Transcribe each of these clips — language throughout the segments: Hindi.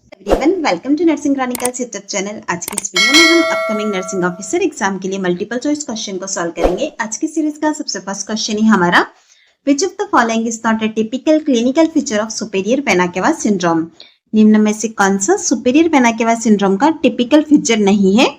Everyone, welcome to nursing chronicles YouTube channel. आज की इस वीडियो में हम अपकमिंग नर्सिंग ऑफिसर एग्जाम के लिए मल्टीपल चॉइस क्वेश्चन को सॉल्व करेंगे। आज की सीरीज का सबसे फर्स्ट क्वेश्चन ही हमारा, which of the following is not a typical clinical feature of superior vena cava syndrome. निम्न में से कौन सा सुपीरियर वेना केवा सिंड्रोम का टिपिकल फीचर नहीं है?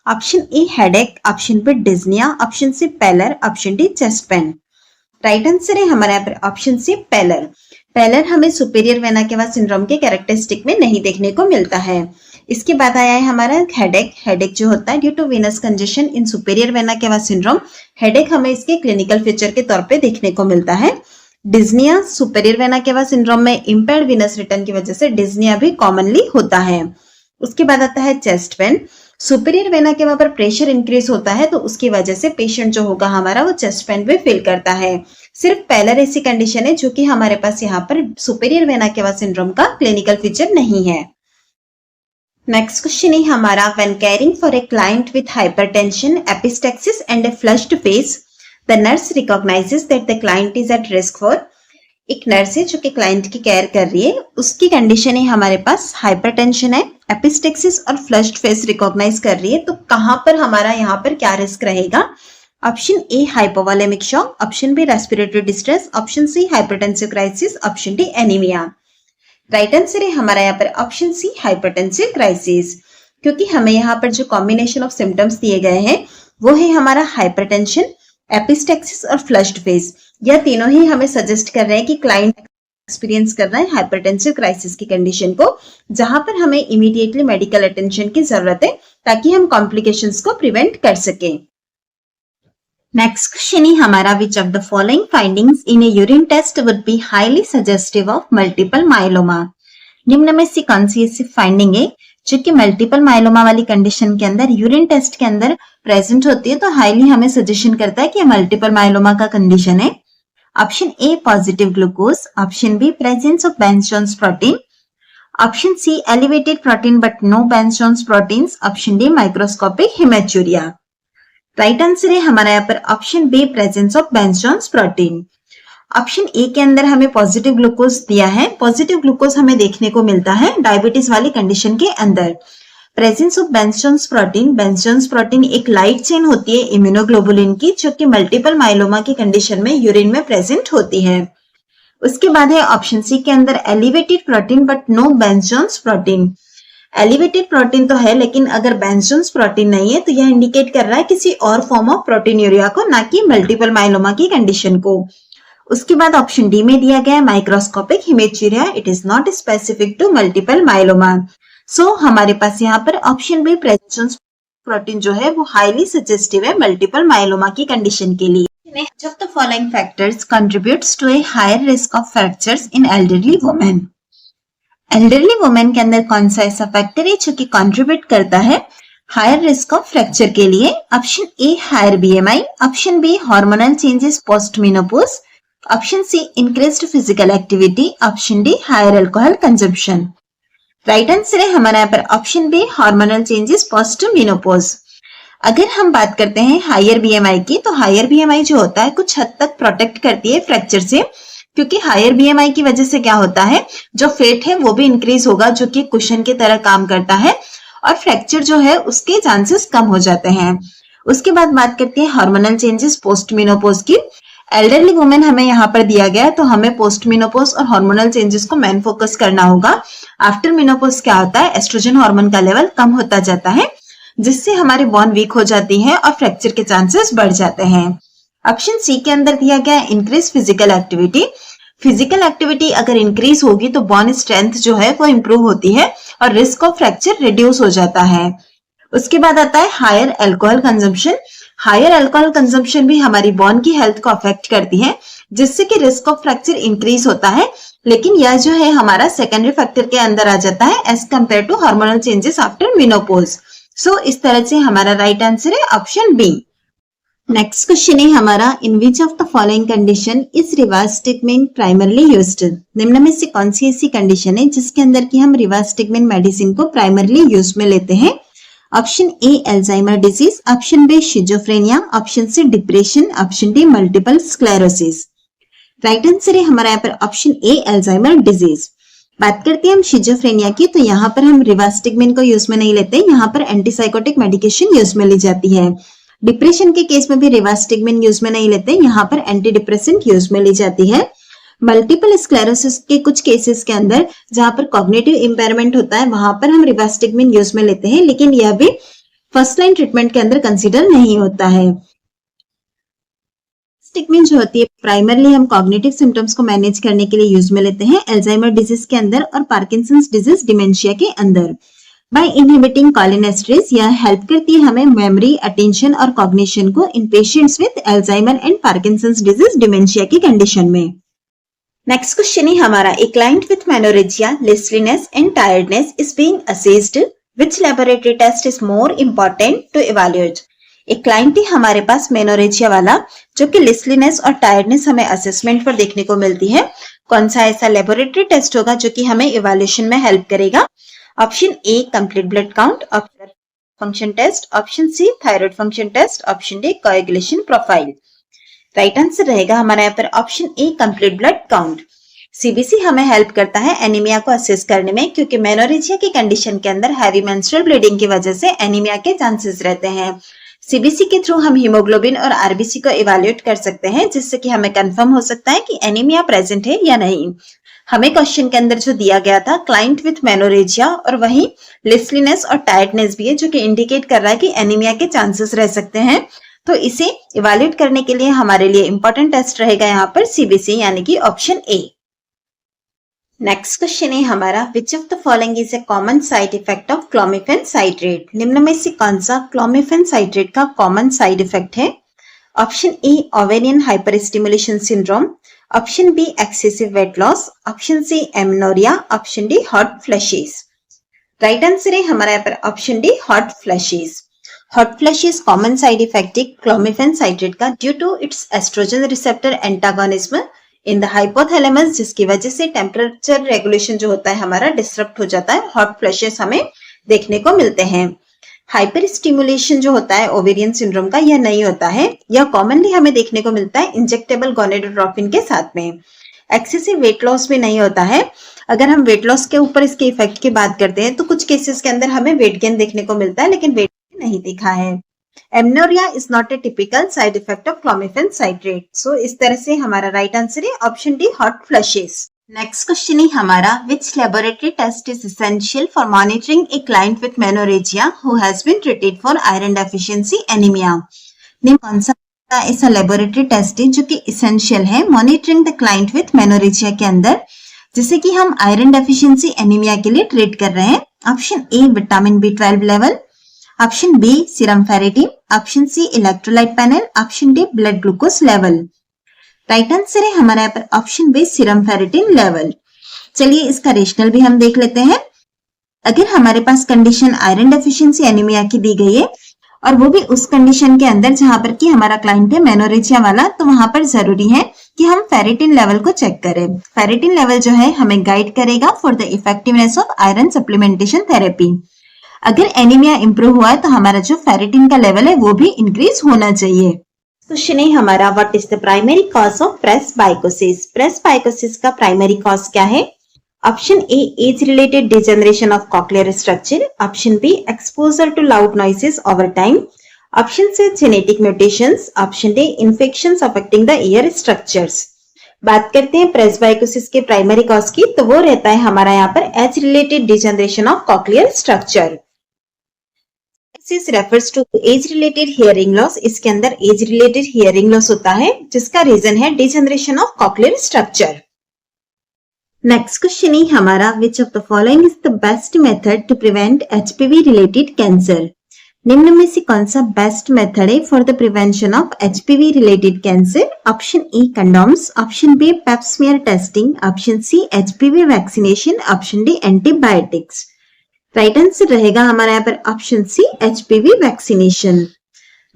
Option A headache, option B dyspnoea, option C pallor, option D chest pain. Right answer है हमारे यहाँ पर ऑप्शन सी पैलर। पैलर हमें सुपीरियर वेना केवा सिंड्रोम के कैरेक्टरिस्टिक में नहीं देखने को मिलता है। इसके बाद आया है हमारा हेडेक। हेडेक जो होता है due to venous congestion in superior vena cava syndrome, headache हमें इसके क्लिनिकल फीचर के तौर पे देखने को मिलता है। डिज्निया, सुपीरियर वेना केवा सिंड्रोम में इंपेयर्ड वेनस रिटर्न की वजह से डिज्निया भी कॉमनली होता है। उसके बाद आता है चेस्ट पेन। सुपीरियर वेना केवा पर प्रेशर इंक्रीज होता है तो उसकी वजह से पेशेंट जो होगा हमारा वो चेस्ट पेन भी फील करता है। सिर्फ पैलर ऐसी कंडीशन है जो कि हमारे पास यहाँ पर सुपीरियर वेना केवा सिंड्रोम का क्लिनिकल फीचर नहीं है। नेक्स्ट क्वेश्चन है हमारा, when caring for a client with hypertension, epistaxis and A flushed face, the nurse recognises that the client is at risk for. एक नर्स है जो कि क्लाइंट की केयर कर रही है, उसकी कंडीशन है हमारे पास हाइपरटेंशन है, एपिस्टेक्सिस और फ्लश्ड फेस रिकॉग्नाइज कर रही है, तो कहां पर हमारा यहाँ पर क्या रिस्क रहेगा? Option A hypovolaemic shock, option B respiratory distress, option C hypertensive crisis, option D anaemia. Right answer है हमारा यहाँ पर ऑप्शन सी हाइपरटेंसिव क्राइसिस, क्योंकि हमें यहाँ पर जो कॉम्बिनेशन ऑफ सिम्टम्स दिए गए हैं वो है हमारा हाइपरटेंशन, एपिस्टेक्सिस और फ्लश्ड फेस। यह तीनों ही हमें सजेस्ट कर रहे हैं कि क्लाइंट एक्सपीरियंस कर रहा है हाइपरटेंसिव क्राइसिस की कंडीशन को, जहां पर हमें इमीडिएटली मेडिकल अटेंशन की जरूरत है ताकि हम कॉम्प्लिकेशंस को प्रिवेंट कर सके। नेक्स्ट क्वेश्चन ही हमारा, which of the following findings in a urine test would be highly suggestive of multiple myeloma. निम्न में से कौन सी ऐसी फाइंडिंग है जो कि मल्टीपल माइलोमा वाली कंडीशन के अंदर यूरिन टेस्ट के अंदर प्रेजेंट होती है तो हाईली हमें सजेशन करता है कि मल्टीपल माइलोमा का कंडीशन है? Option A positive glucose, option B presence of Bence Jones protein, option C elevated protein but no Bence Jones proteins, option D microscopic haematuria. Right answer है हमारा यहाँ पर option B presence of Bence Jones protein. Option A के अंदर हमें पॉजिटिव ग्लूकोज दिया है। पॉजिटिव ग्लूकोज हमें देखने को मिलता है डायबिटीज वाली कंडीशन के अंदर। प्रेजेंस ऑफ बेंजोन्स प्रोटीन एक लाइट चेन होती है इम्यूनोग्लोबुलिन की, जो कि मल्टीपल माइलोमा की कंडीशन में यूरिन में प्रेजेंट होती है। उसके बाद है ऑप्शन सी के अंदर elevated protein but no Bence Jones protein. Elevated protein तो है लेकिन अगर बेंजोन्स प्रोटीन नहीं है तो यह इंडिकेट कर रहा है किसी और फॉर्म ऑफ प्रोटीनयूरिया को, ना कि मल्टीपल माइलोमा की कंडीशन को। उसके बाद ऑप्शन डी में दिया गया है microscopic haematuria, it is not specific to multiple myeloma. So हमारे पास यहाँ पर ऑप्शन बी प्रेजेंस प्रोटीन जो है वो हाईली सजेस्टिव है मल्टीपल माइलोमा की कंडीशन के लिए। Which of the following factors contributes to a higher risk of fractures in elderly women? Elderly women के अंदर कौन सा ऐसा फैक्टर है जो कि कंट्रीब्यूट करता है हायर रिस्क ऑफ फ्रैक्चर के लिए? Option A higher BMI, option B hormonal changes post menopause, option C increased physical activity, option D higher alcohol consumption. Right answer है हमारा यहाँ पर option B hormonal changes post menopause. अगर हम बात करते हैं हायर बीएमआई की, तो हायर बीएमआई जो होता है कुछ हद तक प्रोटेक्ट करती है फ्रैक्चर से, क्योंकि हायर बीएमआई की वजह से क्या होता है, जो फेट है वो भी इंक्रीज होगा जो कि कुशन की तरह काम करता है और फ्रैक्चर जो है उसके चांसेस कम हो जाते हैं। उसके बाद बात करते हैं हार्मोनल चेंजेस पोस्ट मेनोपॉज की। एल्डरली वुमेन हमें यहाँ पर दिया गया है तो हमें पोस्ट मेनोपॉज और हार्मोनल चेंजेस को मेन फोकस करना होगा। आफ्टर मेनोपॉज क्या होता है, एस्ट्रोजन हार्मोन का लेवल कम होता जाता है जिससे हमारी बोन वीक हो जाती है और फ्रैक्चर के चांसेस बढ़ जाते हैं। ऑप्शन सी के अंदर दिया गया है increase physical activity. Physical activity अगर इंक्रीज होगी तो बोन स्ट्रेंथ जो है वो इंप्रूव होती है और रिस्क ऑफ फ्रैक्चर रिड्यूस हो जाता है। उसके बाद आता है higher alcohol consumption. Higher alcohol consumption भी हमारी बोन की हेल्थ को अफेक्ट करती है जिससे कि रिस्क ऑफ फ्रैक्चर इंक्रीज होता है, लेकिन यह जो है हमारा सेकेंडरी फैक्टर के अंदर आ जाता है age compare to hormonal changes after menopause. So इस तरह से हमारा राइट आंसर है ऑप्शन बी। नेक्स्ट क्वेश्चन है हमारा, in which of the following condition is rivastigmine primarily used. निम्न में से कौन सी ऐसी कंडीशन है जिसके अंदर की हम रिवास्टिगमेंट मेडिसिन को प्राइमरली यूज में लेते हैं? Option A Alzheimer disease, option B schizophrenia, option C depression, option D multiple sclerosis. Right answer है हमारा यहाँ पर ऑप्शन ए अल्जाइमर डिजीज। बात करते हैं हम शिजोफ्रेनिया की, तो यहाँ पर हम रिवास्टिगमिन को यूज में नहीं लेते, यहाँ पर एंटीसाइकोटिक मेडिकेशन यूज में ली जाती है। डिप्रेशन के केस में भी रिवास्टिगमिन यूज में नहीं लेते, यहाँ पर एंटी डिप्रेसेंट यूज में ली जाती है। मल्टीपल स्क्लेरोसिस के कुछ केसेस के अंदर जहां पर कॉग्निटिव इंपेयरमेंट होता है वहां पर हम रिवास्टिगमिन यूज में लेते हैं, लेकिन यह भी फर्स्ट लाइन ट्रीटमेंट के अंदर कंसीडर नहीं होता है। रिवास्टिगमिन जो होती है प्राइमरली हम कॉग्निटिव सिम्टम्स को मैनेज करने के लिए यूज में लेते हैं अल्जाइमर डिजीज के अंदर और पार्किंसंस डिजीज डिमेंशिया के अंदर। बाय इनहिबिटिंग कॉलिनेस्टरेज यह हेल्प करती है हमें मेमोरी, अटेंशन और कॉग्निशन को in patients with Alzheimer and Parkinson's disease dementia की कंडीशन में। नेक्स्ट क्वेश्चन है हमारा, a client with menorrhagia, listlessness and tiredness is being assessed, which laboratory test is more important to evaluate. एक क्लाइंट है हमारे पास मेनोरेजिया वाला, जो कि लिस्टलीनेस और टायर्डनेस हमें असेसमेंट पर देखने को मिलती है। कौन सा ऐसा लेबोरेटरी टेस्ट होगा जो कि हमें इवैल्यूएशन में हेल्प करेगा? Option A complete blood count, option function test, option C thyroid function test, option D coagulation profile. Right answer रहेगा हमारा यहाँ पर option A complete blood count. CBC हमें हेल्प करता है एनीमिया को असेस करने में, क्योंकि मेनोरेजिया की कंडीशन के अंदर हैवी मेंस्ट्रुअल ब्लीडिंग की वजह से एनीमिया के चांसेस रहते हैं। सीबीसी के थ्रू हम हीमोग्लोबिन और आरबीसी को इवैल्यूएट कर सकते हैं, जिससे कि हमें कंफर्म हो सकता है कि एनीमिया प्रेजेंट है या नहीं। हमें क्वेश्चन के अंदर जो दिया गया था क्लाइंट विथ मेनोरेजिया और वही लिस्टलीनेस और टायर्डनेस भी है, जो कि इंडिकेट कर रहा है कि एनीमिया के चांसेस रह सकते हैं। तो इसे इवैल्यूएट करने के लिए हमारे लिए इंपॉर्टेंट टेस्ट रहेगा यहाँ पर सीबीसी, यानी कि ऑप्शन ए। नेक्स्ट क्वेश्चन है हमारा, which of the following is a common side effect of clomiphene citrate. निम्न में से कौन सा क्लोमिफेन साइट्रेट का कॉमन साइड इफेक्ट है? Option A ovarian hyperstimulation syndrome, option B excessive weight loss, option C amenorrhoea, option D hot flashes. Right answer है हमारा यहाँ पर option D hot flashes. Hot flashes common side effect है क्लोमिफेन साइट्रेट का due to its oestrogen receptor antagonism in the hypothalamus, जिसकी वजह से टेम्परेचर रेगुलेशन जो होता है हमारा डिस्टर्ब हो जाता है। हॉट फ्लैशेस हमें देखने को मिलते हैं। हाइपर स्टिमुलेशन जो होता है ओवेरियन सिंड्रोम का, यह नहीं होता है। यह कॉमनली हमें देखने को मिलता है इंजेक्टेबल गोनेडोट्रोपिन के साथ में। एक्सेसिव वेट लॉस भी नहीं होता है। अगर हम वेट लॉस के ऊपर इसके इफेक्ट की बात करते हैं तो कुछ केसेस के अंदर हमें वेट गेन देखने को मिलता है, लेकिन वेट नहीं दिखा है। Amenorrhoea is not a typical side effect of clomiphene citrate. So इस तरह से हमारा राइट आंसर है option D hot flashes. Next question है हमारा, which laboratory test is essential for monitoring a client with menorrhagia who has been treated for iron deficiency anaemia. कौन सा ऐसा लेबोरेटरी टेस्ट है जो कि एसेंशियल है monitoring the client with menorrhagia के अंदर, जिसे कि हम आयरन डेफिशिएंसी एनीमिया के लिए ट्रीट कर रहे हैं? Option A vitamin B12 level, option B serum ferritin, option C electrolyte panel, option D blood glucose level. Right answer है हमारा यहाँ पर option B serum ferritin level. चलिए इसका रेशनल भी हम देख लेते हैं। अगर हमारे पास कंडीशन आयरन डेफिशिएंसी एनीमिया की दी गई है और वो भी उस कंडीशन के अंदर जहां पर कि हमारा क्लाइंट है मेनोरेजिया वाला, तो वहां पर जरूरी है कि हम फेरेटिन लेवल को चेक करें। फेरेटिन लेवल जो है हमें गाइड करेगा for the effectiveness of iron supplementation therapy. अगर एनीमिया इंप्रूव हुआ है तो हमारा जो फेरेटिन का लेवल है वो भी इंक्रीज होना चाहिए। क्वेश्चन है हमारा, what is the primary cause of presbycusis. Presbycusis का प्राइमरी कॉज क्या है? Option A age related degeneration of cochlear structure, option B exposure to loud noises over time, option C genetic mutations, option D infections affecting the ear structures. बात करते हैं प्रेसबाइकोसिस के प्राइमरी कॉज की, तो वो रहता है हमारा यहाँ पर as related degeneration of cochlear structure. This refers to age related hearing loss। इसके अंदर एज रिलेटेड हियरिंग लॉस होता है, जिसका रीजन है degeneration of cochlear structure. Next question है हमारा, which of the following is the best method to prevent HPV related cancer. निम्न में से कौन सा बेस्ट मेथड है for the prevention of HPV related cancer? Option A condoms, option B pap smear testing, option C HPV vaccination, option D antibiotics. Right answer रहेगा हमारा यहाँ पर option C HPV vaccination.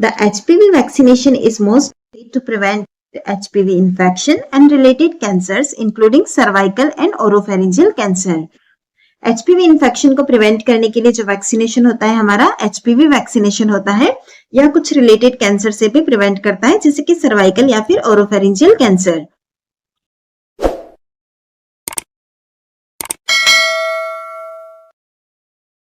The HPV vaccination is most to prevent HPV infection and related cancers including cervical and oropharyngeal cancer। HPV infection को प्रिवेंट करने के लिए जो वैक्सीनेशन होता है हमारा HPV वैक्सीनेशन होता है, यह कुछ रिलेटेड कैंसर से भी प्रिवेंट करता है, जैसे कि सर्वाइकल या फिर ओरोफेरिंजियल कैंसर।